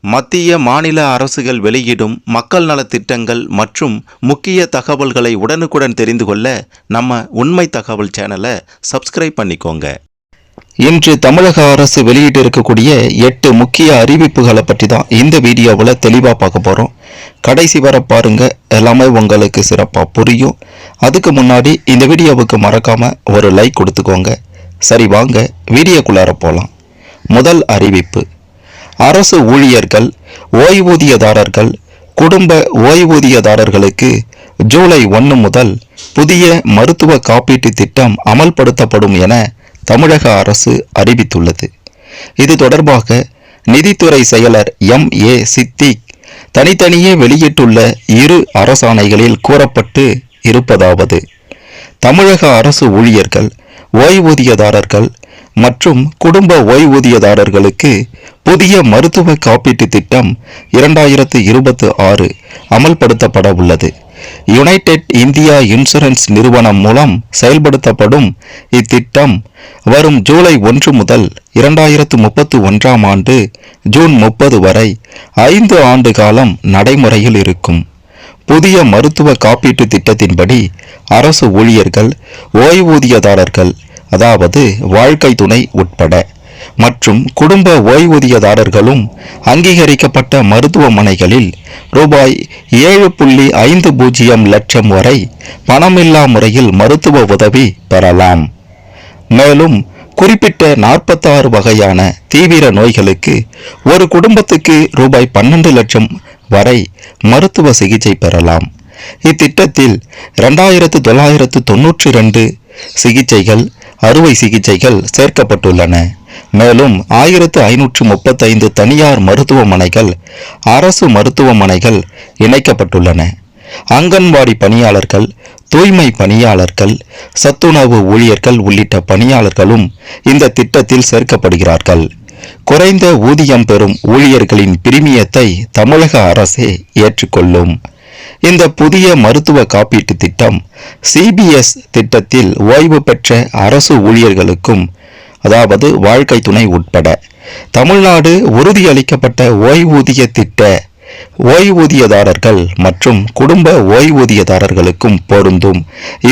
மத்திய மாநில அரசுகள் வெளியிடும் மக்கள் நலத்திட்டங்கள் மற்றும் முக்கிய தகவல்களை உடனுக்குடன் தெரிந்து கொள்ள நம்ம உண்மை தகவல் சேனலை சப்ஸ்கிரைப் பண்ணிக்கோங்க. இன்று தமிழக அரசு வெளியிட்டு இருக்கக்கூடிய 8 முக்கிய அறிவிப்புகளை பற்றி தான் இந்த வீடியோவில் தெளிவாக பார்க்க போகிறோம். கடைசி வர பாருங்க, எல்லாமே உங்களுக்கு சிறப்பாக புரியும். அதுக்கு முன்னாடி இந்த வீடியோவுக்கு மறக்காம ஒரு லைக் கொடுத்துக்கோங்க. சரி, வாங்க வீடியோக்குள்ளார போகலாம். முதல் அறிவிப்பு: அரசு ஊழியர்கள், ஓய்வூதியதாரர்கள், குடும்ப ஓய்வூதியதாரர்களுக்கு ஜூலை 1 முதல் புதிய மருத்துவ காப்பீட்டு திட்டம் அமல்படுத்தப்படும் என தமிழக அரசு அறிவித்துள்ளது. இது தொடர்பாக நிதித்துறை செயலர் M.A. சித்திக் தனித்தனியே வெளியிட்டுள்ள 2 அரசாணைகளில் கூறப்பட்டு இருப்பதாவது: தமிழக அரசு ஊழியர்கள், ஓய்வூதியதாரர்கள் மற்றும் குடும்ப ஓய்வூதியதாரர்களுக்கு புதிய மருத்துவ காப்பீட்டு திட்டம் 2026 அமல்படுத்தப்பட உள்ளது. யுனைடெட் இந்தியா இன்சூரன்ஸ் நிறுவனம் மூலம் செயல்படுத்தப்படும் இத்திட்டம் வரும் ஜூலை 1 முதல் 2031 ஆண்டு ஜூன் 30 வரை 5 ஆண்டு காலம் நடைமுறையில் இருக்கும். புதிய மருத்துவ காப்பீட்டு திட்டத்தின்படி அரசு ஊழியர்கள், ஓய்வூதியதாரர்கள், அதாவது வாழ்க்கை துணை உட்பட மற்றும் குடும்ப ஓய்வூதியதாரர்களும் அங்கீகரிக்கப்பட்ட மருத்துவமனைகளில் ரூபாய் 7.50 லட்சம் வரை பணமில்லா முறையில் மருத்துவ உதவி பெறலாம். மேலும் குறிப்பிட்ட 46 வகையான தீவிர நோய்களுக்கு ஒரு குடும்பத்துக்கு ரூபாய் 12 லட்சம் வரை மருத்துவ சிகிச்சை பெறலாம். இத்திட்டத்தில் 2992 சிகிச்சைகள், அறுவை சிகிச்சைகள் சேர்க்கப்பட்டுள்ளன. மேலும் 1535 தனியார் மருத்துவமனைகள், அரசு மருத்துவமனைகள் இணைக்கப்பட்டுள்ளன. அங்கன்வாடி பணியாளர்கள், தூய்மை பணியாளர்கள், சத்துணவு ஊழியர்கள் உள்ளிட்ட பணியாளர்களும் இந்த திட்டத்தில் சேர்க்கப்படுகிறார்கள். குறைந்த ஊதியம் பெறும் ஊழியர்களின் பிரீமியத்தை தமிழக அரசே ஏற்றுக்கொள்ளும். இந்த புதிய மருத்துவ காப்பீட்டு திட்டம் CBS திட்டத்தில் ஓய்வு பெற்ற அரசு ஊழியர்களுக்கும், அதாவது வாழ்க்கை துணை உட்பட தமிழ்நாடு உறுதியளிக்கப்பட்ட ஓய்வூதிய திட்ட ஓய்வூதியதாரர்கள் மற்றும் குடும்ப ஓய்வூதியதாரர்களுக்கும் பொருந்தும்.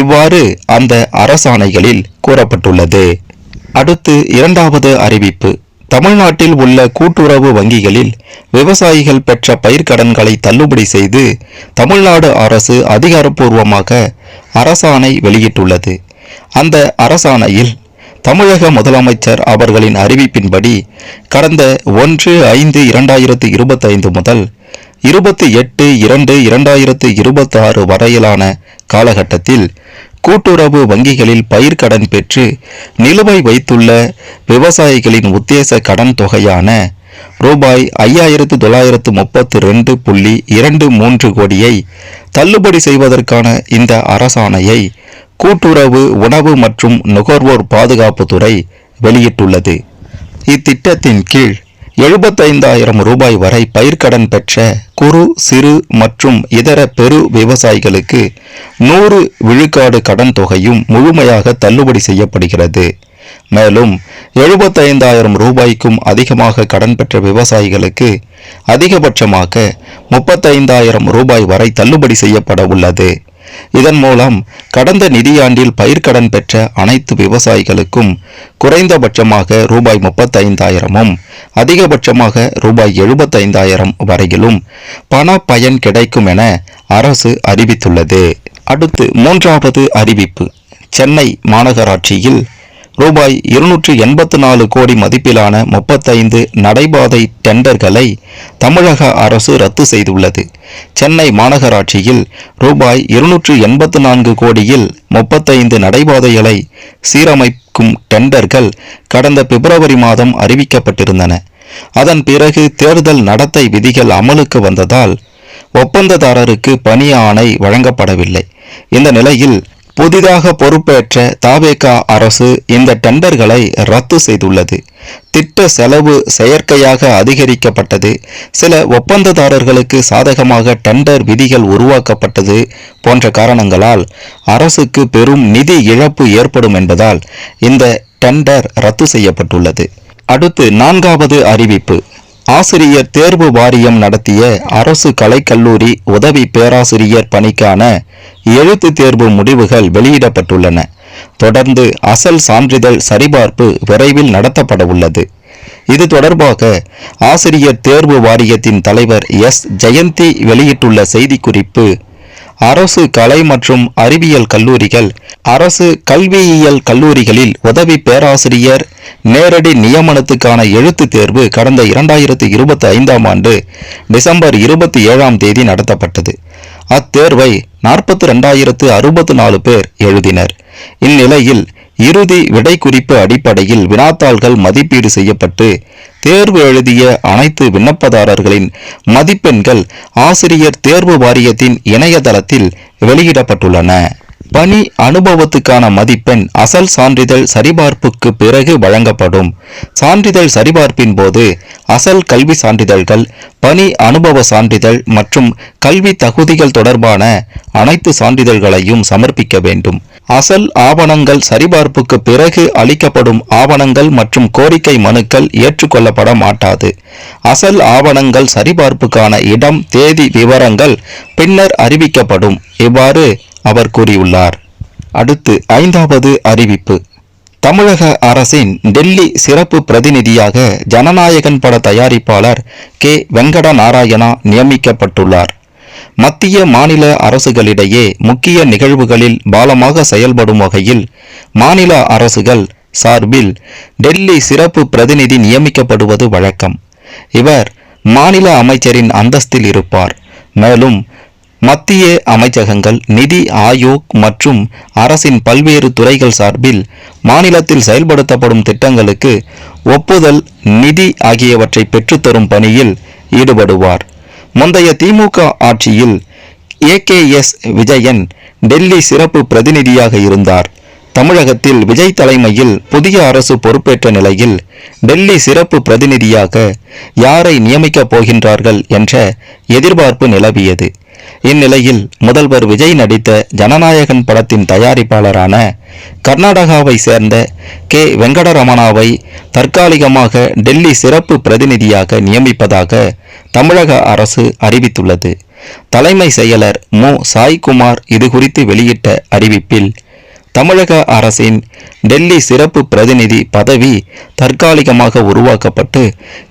இவ்வாறு அந்த அரசாணைகளில் கூறப்பட்டுள்ளது. அடுத்து 2வது அறிவிப்பு: தமிழ்நாட்டில் உள்ள கூட்டுறவு வங்கிகளில் விவசாயிகள் பெற்ற பயிர்க்கடன்களை தள்ளுபடி செய்து தமிழ்நாடு அரசு அதிகாரப்பூர்வமாக அரசாணை வெளியிட்டுள்ளது. அந்த அரசாணையில் தமிழக முதலமைச்சர் அவர்களின் அறிவிப்பின்படி கடந்த 1/5/2025 முதல் 28/2/2026 வரையிலான காலகட்டத்தில் கூட்டுறவு வங்கிகளில் பயிர்க்கடன் பெற்று நிலுவை வைத்துள்ள விவசாயிகளின் உத்தேச கடன் தொகையான ரூபாய் 5932.23 கோடியை தள்ளுபடி செய்வதற்கான இந்த அரசாணையை கூட்டுறவு, உணவு மற்றும் நுகர்வோர் பாதுகாப்புத்துறை வெளியிட்டுள்ளது. இத்திட்டத்தின் கீழ் 75,000 ரூபாய் வரை பயிர்க்கடன் பெற்ற குறு, சிறு மற்றும் இதர பெரு விவசாயிகளுக்கு 100 விழுக்காடு கடன் தொகையும் முழுமையாக தள்ளுபடி செய்யப்படுகிறது. மேலும் 75,000 ரூபாய்க்கும் அதிகமாக கடன் பெற்ற விவசாயிகளுக்கு அதிகபட்சமாக 35,000 ரூபாய் வரை தள்ளுபடி செய்யப்பட உள்ளது. இதன் மூலம் கடந்த நிதியாண்டில் பயிர்க்கடன் பெற்ற அனைத்து விவசாயிகளுக்கும் குறைந்தபட்சமாக ரூபாய் 35,000 அதிகபட்சமாக ரூபாய் 75,000 வரையிலும் பண பயன் கிடைக்கும் என அரசு அறிவித்துள்ளது. அடுத்து 3வது அறிவிப்பு: சென்னை மாநகராட்சியில் ரூபாய் 284 கோடி மதிப்பிலான 35 நடைபாதை டெண்டர்களை தமிழக அரசு ரத்து செய்துள்ளது. சென்னை மாநகராட்சியில் ரூபாய் 284 கோடியில் 35 நடைபாதைகளை சீரமைக்கும் டெண்டர்கள் கடந்த பிப்ரவரி மாதம் அறிவிக்கப்பட்டிருந்தன. அதன் பிறகு தேர்தல் நடத்தை விதிகள் அமலுக்கு வந்ததால் ஒப்பந்ததாரருக்கு பணி ஆணை வழங்கப்படவில்லை. இந்த நிலையில் புதிதாக பொறுப்பேற்ற தவேக அரசு இந்த டெண்டர்களை ரத்து செய்துள்ளது. திட்ட செலவு செயற்கையாக அதிகரிக்கப்பட்டது, சில ஒப்பந்ததாரர்களுக்கு சாதகமாக டெண்டர் விதிகள் உருவாக்கப்பட்டது போன்ற காரணங்களால் அரசுக்கு பெரும் நிதி இழப்பு ஏற்படும் என்பதால் இந்த டெண்டர் ரத்து செய்யப்பட்டுள்ளது. அடுத்து 4வது அறிவிப்பு: ஆசிரியர் தேர்வு வாரியம் நடத்திய அரசு கலைக்கல்லூரி உதவி பேராசிரியர் பணிக்கான எழுத்து தேர்வு முடிவுகள் வெளியிடப்பட்டுள்ளன. தொடர்ந்து அசல் சான்றிதழ் சரிபார்ப்பு விரைவில் நடத்தப்பட உள்ளது. இது தொடர்பாக ஆசிரியர் தேர்வு வாரியத்தின் தலைவர் எஸ். ஜெயந்தி வெளியிட்டுள்ள செய்திக்குறிப்பு, அரசு கலை மற்றும் அறிவியல் கல்லூரிகள், அரசு கல்வியியல் கல்லூரிகளில் உதவி பேராசிரியர் நேரடி நியமனத்துக்கான எழுத்துத் தேர்வு கடந்த 2025ஆம் ஆண்டு டிசம்பர் 27ஆம் தேதி நடத்தப்பட்டது. அத்தேர்வை 42,064 பேர் எழுதினர். இந்நிலையில் இறுதி விடைக்குறிப்பு அடிப்படையில் வினாத்தாள்கள் மதிப்பீடு செய்யப்பட்டு தேர்வு எழுதிய அனைத்து விண்ணப்பதாரர்களின் மதிப்பெண்கள் ஆசிரியர் தேர்வு வாரியத்தின் இணையதளத்தில் வெளியிடப்பட்டுள்ளன. பணி அனுபவத்துக்கான மதிப்பெண் அசல் சான்றிதழ் சரிபார்ப்புக்கு பிறகு வழங்கப்படும். சான்றிதழ் சரிபார்ப்பின் போது அசல் கல்வி சான்றிதழ்கள், பணி அனுபவ சான்றிதழ் மற்றும் கல்வி தகுதிகள் தொடர்பான அனைத்து சான்றிதழ்களையும் சமர்ப்பிக்க வேண்டும். அசல் ஆவணங்கள் சரிபார்ப்புக்கு பிறகு அளிக்கப்படும் ஆவணங்கள் மற்றும் கோரிக்கை மனுக்கள் ஏற்றுக்கொள்ளப்பட மாட்டாது. அசல் ஆவணங்கள் சரிபார்ப்புக்கான இடம், தேதி விவரங்கள் பின்னர் அறிவிக்கப்படும். இவ்வாறு அவர் கூறியுள்ளார். அடுத்து 5வது அறிவிப்பு. தமிழக அரசின் டெல்லி சிறப்பு பிரதிநிதியாக ஜனநாயகன் பட தயாரிப்பாளர் கே. வெங்கட நாராயணா நியமிக்கப்பட்டுள்ளார். மத்திய மாநில அரசுகளிடையே முக்கிய நிகழ்வுகளில் பாலமாக செயல்படும் வகையில் மாநில அரசுகள் சார்பில் டெல்லி சிறப்பு பிரதிநிதி நியமிக்கப்படுவது வழக்கம். இவர் மாநில அமைச்சரின் அந்தஸ்தில் இருப்பார். மேலும் மத்திய அமைச்சகங்கள், நிதி ஆயோக் மற்றும் அரசின் பல்வேறு துறைகள் சார்பில் மாநிலத்தில் செயல்படுத்தப்படும் திட்டங்களுக்கு ஒப்புதல், நிதி ஆகியவற்றை பெற்றுத்தரும் பணியில் ஈடுபடுவார். முந்தைய திமுக ஆட்சியில் AKS விஜயன் டெல்லி சிறப்பு பிரதிநிதியாக இருந்தார். தமிழகத்தில் விஜய் தலைமையில் புதிய அரசு பொறுப்பேற்ற நிலையில் டெல்லி சிறப்பு பிரதிநிதியாக யாரை நியமிக்கப் போகின்றார்கள் என்ற எதிர்பார்ப்பு நிலவியது. இந்நிலையில் முதல்வர் விஜய் நடித்த ஜனநாயகன் படத்தின் தயாரிப்பாளரான கர்நாடகாவை சேர்ந்த கே. வெங்கடரமணாவை தற்காலிகமாக டெல்லி சிறப்பு பிரதிநிதியாக நியமிப்பதாக தமிழக அரசு அறிவித்துள்ளது. தலைமை செயலர் மு. சாய்குமார் இதுகுறித்து வெளியிட்ட அறிவிப்பில், தமிழக அரசின் டெல்லி சிறப்பு பிரதிநிதி பதவி தற்காலிகமாக உருவாக்கப்பட்டு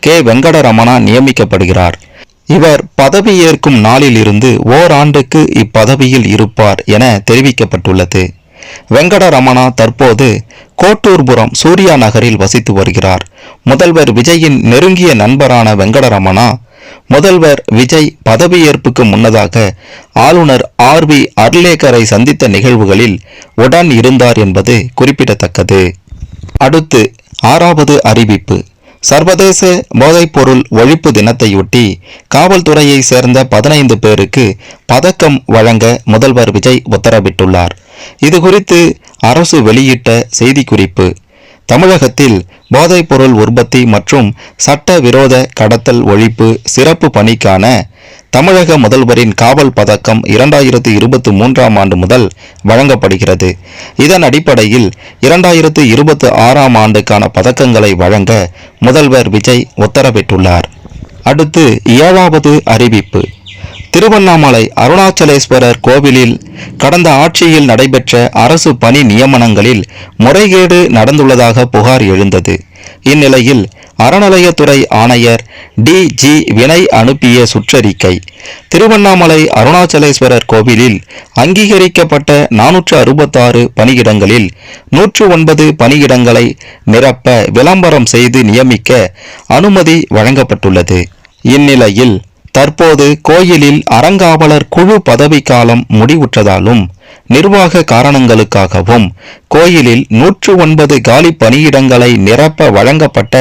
கே. வெங்கடரமணா நியமிக்கப்படுகிறார். இவர் பதவியேற்கும் நாளில் இருந்து ஓராண்டுக்கு இப்பதவியில் இருப்பார் என தெரிவிக்கப்பட்டுள்ளது. வெங்கடரமணா தற்போது கோட்டூர்புரம் சூர்யா நகரில் வசித்து வருகிறார். முதல்வர் விஜயின் நெருங்கிய நண்பரான வெங்கடரமணா முதல்வர் விஜய் பதவியேற்புக்கு முன்னதாக ஆளுநர் RV அர்லேக்கரை சந்தித்த நிகழ்வுகளில் உடன் இருந்தார் என்பது குறிப்பிடத்தக்கது. அடுத்து 6வது அறிவிப்பு. சர்வதேச போதைப்பொருள் ஒழிப்பு தினத்தையொட்டி காவல்துறையை சேர்ந்த 15 பேருக்கு பதக்கம் வழங்க முதல்வர் விஜய் உத்தரவிட்டுள்ளார். இதுகுறித்து அரசு வெளியிட்ட செய்திக்குறிப்பு, தமிழகத்தில் போதைப்பொருள் உற்பத்தி மற்றும் சட்டவிரோத கடத்தல் ஒழிப்பு சிறப்பு பணிக்கான தமிழக முதல்வரின் காவல் பதக்கம் 2023ஆம் ஆண்டு முதல் வழங்கப்படுகிறது. இதன் அடிப்படையில் 2026ஆம் ஆண்டுக்கான பதக்கங்களை வழங்க முதல்வர் விஜய் உத்தரவிட்டுள்ளார். அடுத்து 7வது அறிவிப்பு. திருவண்ணாமலை அருணாச்சலேஸ்வரர் கோவிலில் கடந்த ஆட்சியில் நடைபெற்ற அரசு பணி நியமனங்களில் முறைகேடு நடந்துள்ளதாக புகார் எழுந்தது. இந்நிலையில் அறநிலையத்துறை ஆணையர் DG வினய் அனுப்பிய சுற்றறிக்கை, திருவண்ணாமலை அருணாச்சலேஸ்வரர் கோவிலில் அங்கீகரிக்கப்பட்ட 466 பணியிடங்களில் 109 பணியிடங்களை நிரப்ப விளம்பரம் செய்து நியமிக்க அனுமதி வழங்கப்பட்டுள்ளது. இந்நிலையில் தற்போது கோயிலில் அறங்காவலர் குழு பதவிக்காலம் முடிவுற்றதாலும் நிர்வாக காரணங்களுக்காகவும் கோயிலில் 109 காலி பணியிடங்களை நிரப்ப வழங்கப்பட்ட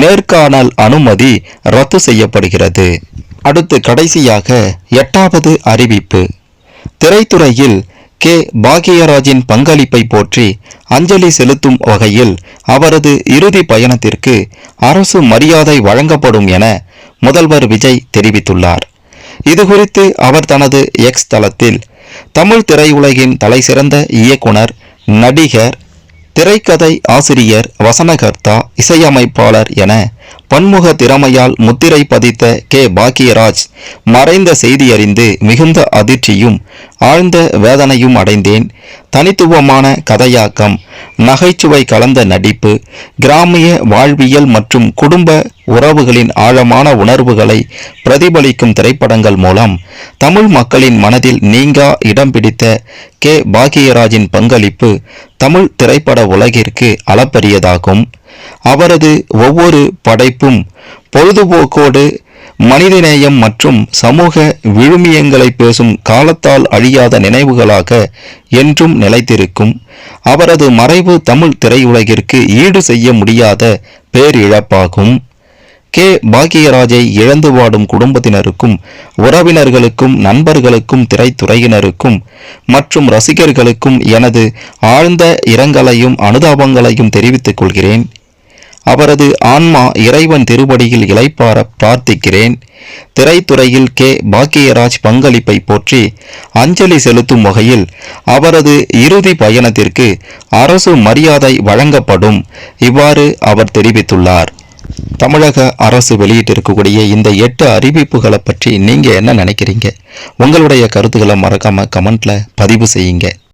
நேர்காணல் அனுமதி ரத்து செய்யப்படுகிறது. அடுத்து கடைசியாக 8வது அறிவிப்பு. திரைத்துறையில் கே. பாக்யராஜின் பங்களிப்பை போற்றி அஞ்சலி செலுத்தும் வகையில் அவரது இறுதி பயணத்திற்கு அரசு மரியாதை வழங்கப்படும் என முதல்வர் விஜய் தெரிவித்துள்ளார். இதுகுறித்து அவர் தனது X தளத்தில், தமிழ் திரையுலகின் தலைசிறந்த இயக்குனர், நடிகர், திரைக்கதை ஆசிரியர், வசனகர்த்தா, இசையமைப்பாளர் என பன்முக திறமையால் முத்திரை பதித்த கே பாக்கியராஜ் மறைந்த செய்தி அறிந்து மிகுந்த அதிர்ச்சியும் ஆழ்ந்த வேதனையும் அடைந்தேன். தனித்துவமான கதையாக்கம், நகைச்சுவை கலந்த நடிப்பு, கிராமிய வாழ்வியல் மற்றும் குடும்ப உறவுகளின் ஆழமான உணர்வுகளை பிரதிபலிக்கும் திரைப்படங்கள் மூலம் தமிழ் மக்களின் மனதில் நீங்கா இடம் பிடித்த கே பாக்கியராஜின் பங்களிப்பு தமிழ் திரைப்பட உலகிற்கு அளப்பரியதாகும். அவரது ஒவ்வொரு படைப்பும் பொழுதுபோக்கோடு மனிதநேயம் மற்றும் சமூக விழுமியங்களை பேசும் காலத்தால் அழியாத நினைவுகளாக என்றும் நிலைத்திருக்கும். அவரது மறைவு தமிழ் திரையுலகிற்கு ஈடு செய்ய முடியாத பேரிழப்பாகும். கே பாக்கியராஜை இழந்து வாடும் குடும்பத்தினருக்கும், உறவினர்களுக்கும், நண்பர்களுக்கும், திரைத்துறையினருக்கும் மற்றும் ரசிகர்களுக்கும் எனது ஆழ்ந்த இரங்கலையும் அனுதாபங்களையும் தெரிவித்துக் கொள்கிறேன். அவரது ஆன்மா இறைவன் திருவடியில் இளைப்பார பிரார்த்திக்கிறேன். திரைத்துறையில் கே பாக்கியராஜ் பங்களிப்பை போற்றி அஞ்சலி செலுத்தும் வகையில் அவரது இறுதி பயணத்திற்கு அரசு மரியாதை வழங்கப்படும். இவ்வாறு அவர் தெரிவித்துள்ளார். தமிழக அரசு வெளியிட்டிருக்கக்கூடிய இந்த 8 அறிவிப்புகளை பற்றி நீங்க என்ன நினைக்கிறீங்க? உங்களுடைய கருத்துக்களை மறக்காம கமெண்ட்ல பதிவு செய்யுங்க.